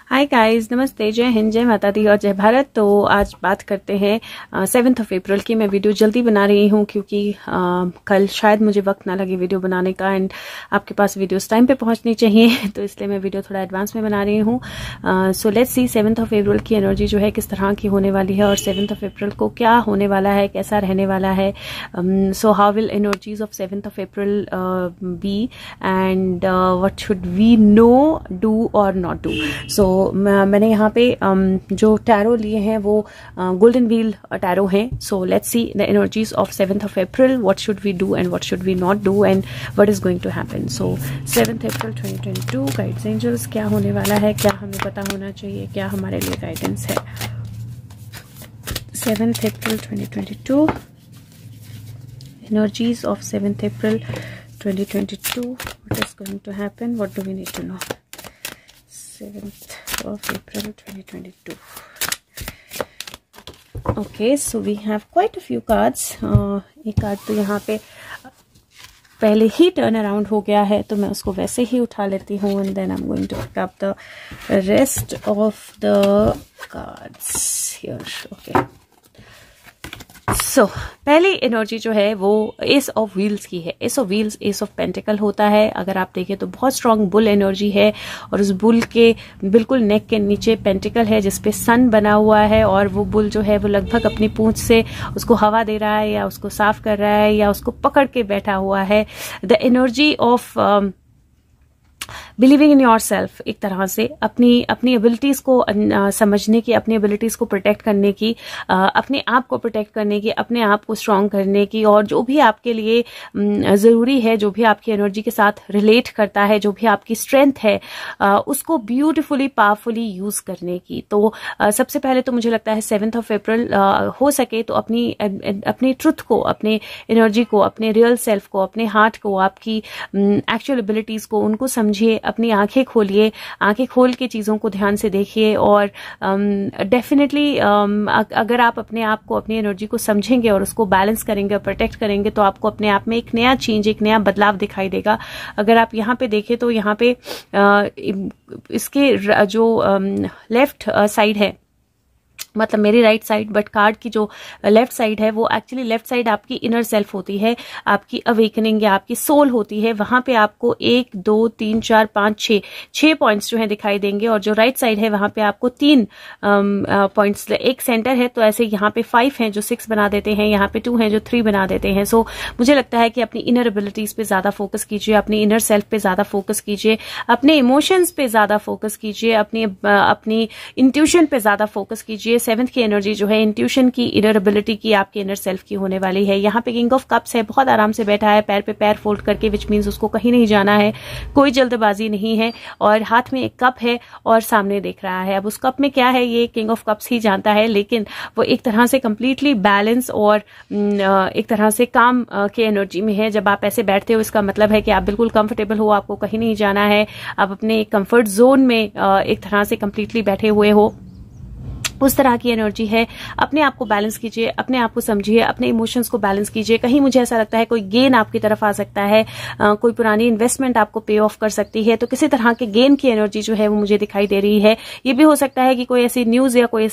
Hi guys, नमस्ते, जय हिंद, जय माता दी और जय भारत। तो आज बात करते हैं 7 अप्रैल की। मैं वीडियो जल्दी बना रही हूँ क्योंकि कल शायद मुझे वक्त ना लगे वीडियो बनाने का, एंड आपके पास वीडियोस टाइम पे पहुँचनी चाहिए, तो इसलिए मैं वीडियो थोड़ा एडवांस में बना रही हूँ। सो लेट्स सी 7 अप्रैल की एनर्जी जो है किस तरह की होने वाली है और 7 अप्रैल को क्या होने वाला है, कैसा रहने वाला है। So how will energies of 7 April be and what should we no do और नॉट डू। सो मैंने यहाँ पे जो टैरो लिए हैं वो गोल्डन व्हील टैरो हैं। So let's see the energies of 7 April, what should we do and what should we not do and what is going to happen. So 7 April 2022 guides angels क्या होने वाला है, क्या हमें पता होना चाहिए, क्या हमारे लिए गाइडेंस है। 7 April 2022 energies of 7th April 2022, what is going to happen, what do we need to know। 7th of April 2022। okay, so we have quite a few cards। एक कार्ड तो यहाँ पे पहले ही टर्न अराउंड हो गया है तो मैं उसको वैसे ही उठा लेती हूँ, and then I am going to pick up the rest of the cards here. Okay, so पहली एनर्जी जो है वो एस ऑफ व्हील्स की है। S of wheels S of pentacle होता है। अगर आप देखें तो बहुत स्ट्रांग बुल एनर्जी है और उस बुल के बिल्कुल नेक के नीचे पेंटिकल है जिसपे सन बना हुआ है, और वो बुल जो है वो लगभग अपनी पूंछ से उसको हवा दे रहा है या उसको साफ कर रहा है या उसको पकड़ के बैठा हुआ है। The energy of believing in your self, एक तरह से अपनी एबिलिटीज को समझने की, अपनी एबिलिटीज को प्रोटेक्ट करने की, अपने आप को प्रोटेक्ट करने की, अपने आप को स्ट्रांग करने की, और जो भी आपके लिए जरूरी है, जो भी आपकी एनर्जी के साथ रिलेट करता है, जो भी आपकी स्ट्रेंथ है, उसको ब्यूटिफुली पावरफुली यूज करने की। तो सबसे पहले तो मुझे लगता है 7 अप्रैल हो सके तो अपनी ट्रुथ को, अपने एनर्जी को, अपने रियल सेल्फ को, अपने हार्ट को, आपकी एक्चुअल एबिलिटीज को, उनको समझिए, अपनी आंखें खोलिए, आंखें खोल के चीजों को ध्यान से देखिए। और डेफिनेटली अगर आप अपने आप को, अपनी एनर्जी को समझेंगे और उसको बैलेंस करेंगे और प्रोटेक्ट करेंगे तो आपको अपने आप में एक नया चेंज, एक नया बदलाव दिखाई देगा। अगर आप यहाँ पे देखें तो यहाँ पे इसके जो लेफ्ट साइड है, मतलब मेरी राइट साइड, बट कार्ड की जो लेफ्ट साइड है वो एक्चुअली लेफ्ट साइड आपकी इनर सेल्फ होती है, आपकी अवेकनिंग या आपकी सोल होती है। वहां पे आपको 1 2 3 4 5 6 पॉइंट्स जो है दिखाई देंगे, और जो राइट साइड है वहां पे आपको 3 पॉइंट्स, एक सेंटर है, तो ऐसे यहाँ पे 5 हैं जो 6 बना देते हैं, यहाँ पे 2 हैं जो 3 बना देते हैं। सो मुझे लगता है कि अपनी इनर एबिलिटीज पे ज्यादा फोकस कीजिए, अपनी इनर सेल्फ पे ज्यादा फोकस कीजिए, अपने इमोशंस पे ज्यादा फोकस कीजिए, अपनी इंट्यूशन पे ज्यादा फोकस कीजिए। 7th की एनर्जी जो है इंट्यूशन की, इनर एबिलिटी की, आपके इनर सेल्फ की होने वाली है। यहाँ पे किंग ऑफ कप्स है, बहुत आराम से बैठा है, पैर पे पैर फोल्ड करके, विच मीन्स उसको कहीं नहीं जाना है, कोई जल्दबाजी नहीं है, और हाथ में एक कप है और सामने देख रहा है। अब उस कप में क्या है ये किंग ऑफ कप्स ही जानता है, लेकिन वो एक तरह से कंप्लीटली बैलेंस और एक तरह से काम के एनर्जी में है। जब आप ऐसे बैठते हो इसका मतलब है कि आप बिल्कुल कंफर्टेबल हो, आपको कहीं नहीं जाना है, आप अपने कंफर्ट जोन में एक तरह से कंप्लीटली बैठे हुए हो, उस तरह की एनर्जी है। अपने आप को बैलेंस कीजिए, अपने आप को समझिए, अपने इमोशंस को बैलेंस कीजिए। कहीं मुझे ऐसा लगता है कोई गेन आपकी तरफ आ सकता है, कोई पुरानी इन्वेस्टमेंट आपको पे ऑफ कर सकती है, तो किसी तरह के गेन की एनर्जी जो है वो मुझे दिखाई दे रही है। ये भी हो सकता है कि कोई ऐसी न्यूज या कोई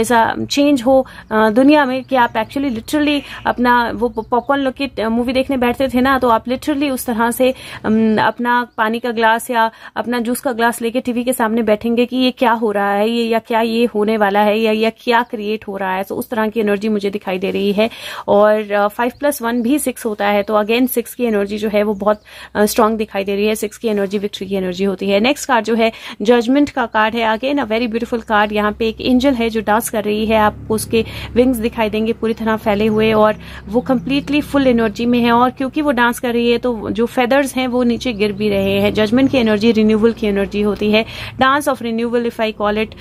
ऐसा चेंज हो दुनिया में कि आप एक्चुअली लिटरली अपना वो पॉपकॉर्न लोग की मूवी देखने बैठते थे ना, तो आप लिटरली उस तरह से अपना पानी का ग्लास या अपना जूस का ग्लास लेके टीवी के सामने बैठेंगे कि ये क्या हो रहा है, ये या क्या ये होने वाला है, या क्या क्रिएट हो रहा है। तो उस तरह की एनर्जी मुझे दिखाई दे रही है। और 5+1 भी 6 होता है, तो अगेन 6 की एनर्जी जो है वो बहुत स्ट्रांग दिखाई दे रही है। 6 की एनर्जी विक्ट्री की एनर्जी होती है। नेक्स्ट कार्ड जो है जजमेंट का कार्ड है। Again a very beautiful card. यहाँ पे एक एंजल है जो डांस कर रही है, आपको उसके विंग्स दिखाई देंगे पूरी तरह फैले हुए, और वो कंप्लीटली फुल एनर्जी में है, और क्योंकि वो डांस कर रही है तो जो फेदर्स हैं वो नीचे गिर भी रहे हैं। जजमेंट की एनर्जी रिन्यूअल की एनर्जी होती है, dance of renewal if I call it,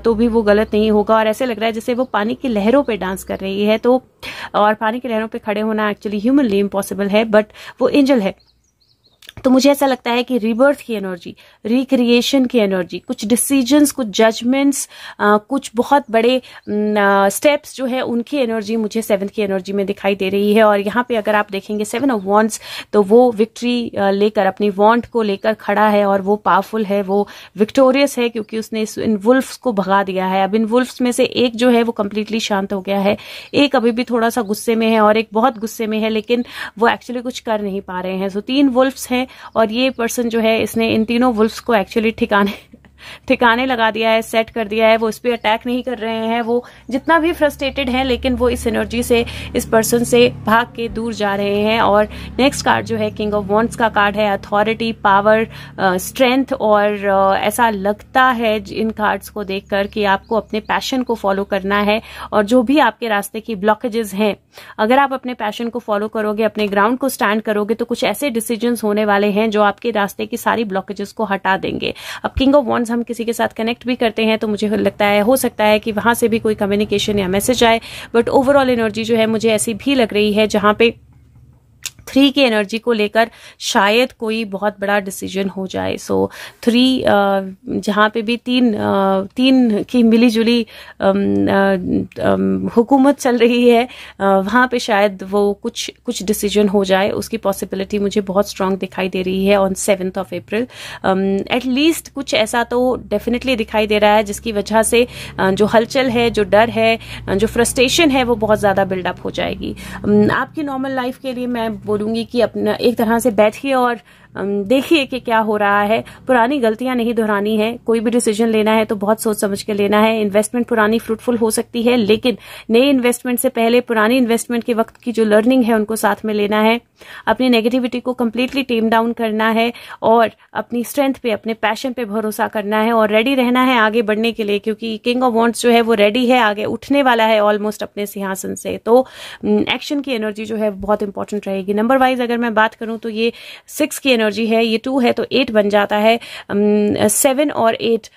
तो भी वो गलत नहीं होगा। और ऐसे लग रहा है जैसे वो पानी की लहरों पे डांस कर रही है, तो और पानी की लहरों पे खड़े होना एक्चुअली ह्यूमनली इम्पॉसिबल है, बट वो एंजल है तो मुझे ऐसा लगता है कि रीबर्थ की एनर्जी, रिक्रिएशन की एनर्जी, कुछ डिसीजंस, कुछ जजमेंट्स, कुछ बहुत बड़े स्टेप्स जो है उनकी एनर्जी मुझे 7th की एनर्जी में दिखाई दे रही है। और यहाँ पे अगर आप देखेंगे 7 ऑफ वॉन्ड्स, तो वो विक्ट्री लेकर, अपनी वॉन्ट को लेकर खड़ा है और वो पावरफुल है, वो विक्टोरियस है, क्योंकि उसने इन वुल्फ्स को भगा दिया है। अब इन वुल्फ्स में से एक जो है वो कंप्लीटली शांत हो गया है, एक अभी भी थोड़ा सा गुस्से में है और एक बहुत गुस्से में है, लेकिन वो एक्चुअली कुछ कर नहीं पा रहे हैं। सो 3 वुल्फ्स हैं और ये पर्सन जो है इसने इन तीनों वुल्फ्स को एक्चुअली ठिकाने लगा दिया है, सेट कर दिया है। वो इस पे अटैक नहीं कर रहे हैं, वो जितना भी फ्रस्ट्रेटेड है, लेकिन वो इस एनर्जी से, इस पर्सन से भाग के दूर जा रहे हैं। और नेक्स्ट कार्ड जो है किंग ऑफ वॉन्ड्स का कार्ड है, अथॉरिटी, पावर, स्ट्रेंथ। और ऐसा लगता है इन कार्ड्स को देखकर कि आपको अपने पैशन को फॉलो करना है और जो भी आपके रास्ते की ब्लॉकेजेस हैं, अगर आप अपने पैशन को फॉलो करोगे, अपने ग्राउंड को स्टैंड करोगे, तो कुछ ऐसे डिसीजंस होने वाले हैं जो आपके रास्ते की सारी ब्लॉकेजेस को हटा देंगे। अब किंग ऑफ वॉन्ड्स हम किसी के साथ कनेक्ट भी करते हैं तो मुझे लगता है, हो सकता है कि वहां से भी कोई कम्युनिकेशन या मैसेज आए, बट ओवरऑल एनर्जी जो है मुझे ऐसी भी लग रही है जहां पे 3 की एनर्जी को लेकर शायद कोई बहुत बड़ा डिसीजन हो जाए। सो 3 जहां पे भी तीन की मिलीजुली हुकूमत चल रही है, वहां पे शायद वो कुछ डिसीजन हो जाए, उसकी पॉसिबिलिटी मुझे बहुत स्ट्रांग दिखाई दे रही है on 7th of April. At least कुछ ऐसा तो डेफिनेटली दिखाई दे रहा है जिसकी वजह से जो हलचल है, जो डर है, जो फ्रस्ट्रेशन है, वो बहुत ज्यादा बिल्डअप हो जाएगी। आपकी नॉर्मल लाइफ के लिए मैं बोलूंगी कि अपना एक तरह से बैठिए और देखिए कि क्या हो रहा है। पुरानी गलतियां नहीं दोहरानी है, कोई भी डिसीजन लेना है तो बहुत सोच समझ के लेना है। इन्वेस्टमेंट पुरानी फ्रूटफुल हो सकती है, लेकिन नए इन्वेस्टमेंट से पहले पुरानी इन्वेस्टमेंट के वक्त की जो लर्निंग है उनको साथ में लेना है। अपनी नेगेटिविटी को कंप्लीटली टेम डाउन करना है और अपनी स्ट्रेंथ पे, अपने पैशन पे भरोसा करना है और रेडी रहना है आगे बढ़ने के लिए, क्योंकि किंग ऑफ वॉन्ड्स जो है वो रेडी है, आगे उठने वाला है ऑलमोस्ट अपने सिंहासन से। तो एक्शन की एनर्जी जो है बहुत इंपॉर्टेंट रहेगी। नंबर वाइज अगर मैं बात करूं तो ये 6 की एनर्जी है, ये 2 है तो 8 बन जाता है। 7 और 8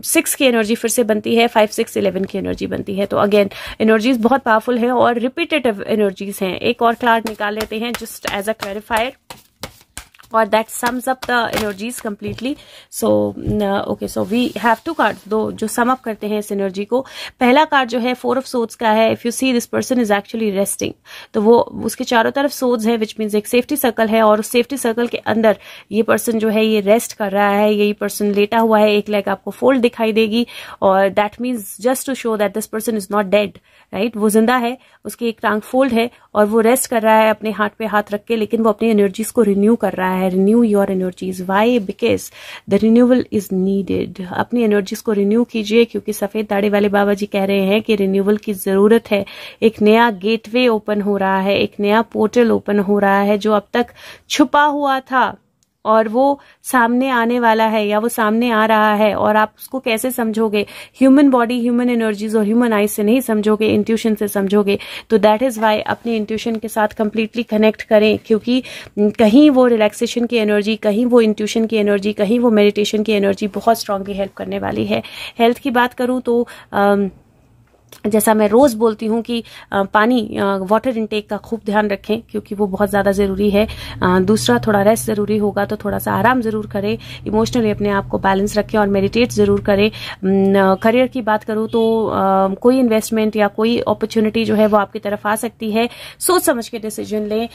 6 की एनर्जी फिर से बनती है, 5 6 11 की एनर्जी बनती है। तो अगेन एनर्जीज बहुत पावरफुल है और रिपीटेटिव एनर्जीज हैं। एक और कार्ड निकाल लेते हैं जस्ट एज अ क्लैरिफायर, और that sums up the energies completely. So okay, so we have 2 cards दो जो sum up करते हैं इस एनर्जी को। पहला कार्ड जो है 4 of swords का है। If you see this person is actually resting, तो वो उसके चारों तरफ swords है, which means एक सेफ्टी सर्कल है और उस सेफ्टी सर्कल के अंदर ये पर्सन जो है ये रेस्ट कर रहा है, यही पर्सन लेटा हुआ है, एक लेग आपको फोल्ड दिखाई देगी और that means just to show that this person is not dead, right. वो जिंदा है, उसकी एक टांग फोल्ड है और वो रेस्ट कर रहा है अपने हाथ पे हाथ रख के, लेकिन वो अपनी एनर्जीज को रिन्यू कर रहा है। Renew your energies, why? Because the renewal is needed. अपनी एनर्जीज को रिन्यू कीजिए, क्योंकि सफेद दाढ़ी वाले बाबा जी कह रहे हैं कि रिन्यूअल की जरूरत है। एक नया गेटवे ओपन हो रहा है, एक नया पोर्टल ओपन हो रहा है जो अब तक छुपा हुआ था और वो सामने आने वाला है या वो सामने आ रहा है। और आप उसको कैसे समझोगे? ह्यूमन बॉडी, ह्यूमन एनर्जीज और ह्यूमन आइज से नहीं समझोगे, इंट्यूशन से समझोगे। तो दैट इज वाई अपने इंट्यूशन के साथ कंप्लीटली कनेक्ट करें, क्योंकि कहीं वो रिलैक्सेशन की एनर्जी, कहीं वो इंट्यूशन की एनर्जी, कहीं वो मेडिटेशन की एनर्जी बहुत स्ट्रांगली हेल्प करने वाली है। हेल्थ की बात करूं तो जैसा मैं रोज बोलती हूँ कि पानी, वाटर इनटेक का खूब ध्यान रखें, क्योंकि वो बहुत ज्यादा जरूरी है। दूसरा, थोड़ा रेस्ट जरूरी होगा तो थोड़ा सा आराम जरूर करें। इमोशनली अपने आप को बैलेंस रखें और मेडिटेट जरूर करें। करियर की बात करूँ तो कोई इन्वेस्टमेंट या कोई अपॉर्चुनिटी जो है वो आपकी तरफ आ सकती है। सोच समझ के डिसीजन लें,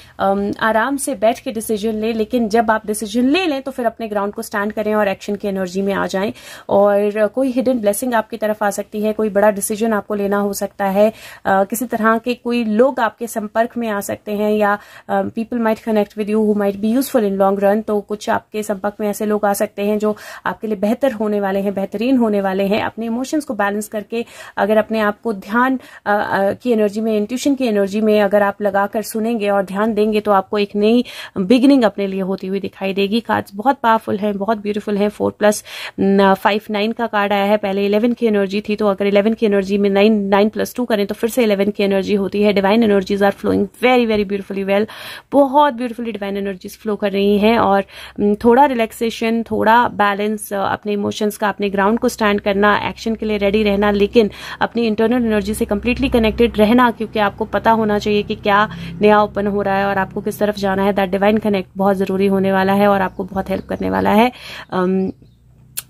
आराम से बैठ के डिसीजन लें, लेकिन जब आप डिसीजन ले लें तो फिर अपने ग्राउंड को स्टैंड करें और एक्शन की एनर्जी में आ जाएं। और कोई हिडन ब्लेसिंग आपकी तरफ आ सकती है, कोई बड़ा डिसीजन आपको लेना हो सकता है, किसी तरह के कोई लोग आपके संपर्क में आ सकते हैं, या people might connect with you who might be useful in long run. तो कुछ आपके संपर्क में ऐसे लोग आ सकते हैं जो आपके लिए बेहतर होने वाले हैं, बेहतरीन होने वाले हैं। अपने इमोशंस को बैलेंस करके अगर अपने आप को ध्यान की एनर्जी में, इंट्यूशन की एनर्जी में अगर आप लगाकर सुनेंगे और ध्यान देंगे तो आपको एक नई बिगिनिंग अपने लिए होती हुई दिखाई देगी। कार्ड्स बहुत पावरफुल हैं, बहुत ब्यूटीफुल हैं। 4+5 9 का कार्ड आया है। पहले 11 की एनर्जी थी, तो अगर 11 की एनर्जी में 9 9+2 करें तो फिर से 11 की एनर्जी होती है। Divine energies are flowing very very beautifully well, बहुत ब्यूटीफुली डिवाइन एनर्जीज फ्लो कर रही हैं। और थोड़ा रिलैक्सेशन, थोड़ा बैलेंस, अपने इमोशंस का, अपने ग्राउंड को स्टैंड करना, एक्शन के लिए रेडी रहना, लेकिन अपनी इंटरनल एनर्जी से कंप्लीटली कनेक्टेड रहना, क्योंकि आपको पता होना चाहिए कि क्या नया ओपन हो रहा है और आपको किस तरफ जाना है। दैट डिवाइन कनेक्ट बहुत जरूरी होने वाला है और आपको बहुत हेल्प करने वाला है।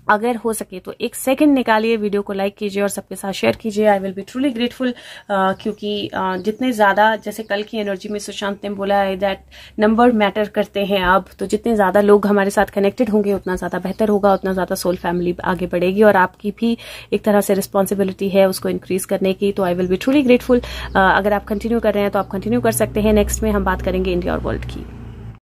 अगर हो सके तो 1 सेकंड निकालिए, वीडियो को लाइक कीजिए और सबके साथ शेयर कीजिए। I will be truly grateful, क्योंकि जितने ज्यादा, जैसे कल की एनर्जी में सुशांत ने बोला है दैट नंबर मैटर करते हैं अब, तो जितने ज्यादा लोग हमारे साथ कनेक्टेड होंगे उतना ज्यादा बेहतर होगा, उतना ज्यादा सोल फैमिली आगे बढ़ेगी और आपकी भी एक तरह से रिस्पॉन्सिबिलिटी है उसको इंक्रीज करने की। तो I will be truly grateful. अगर आप कंटिन्यू कर रहे हैं तो आप कंटिन्यू कर सकते हैं। नेक्स्ट में हम बात करेंगे इंडिया और वर्ल्ड की।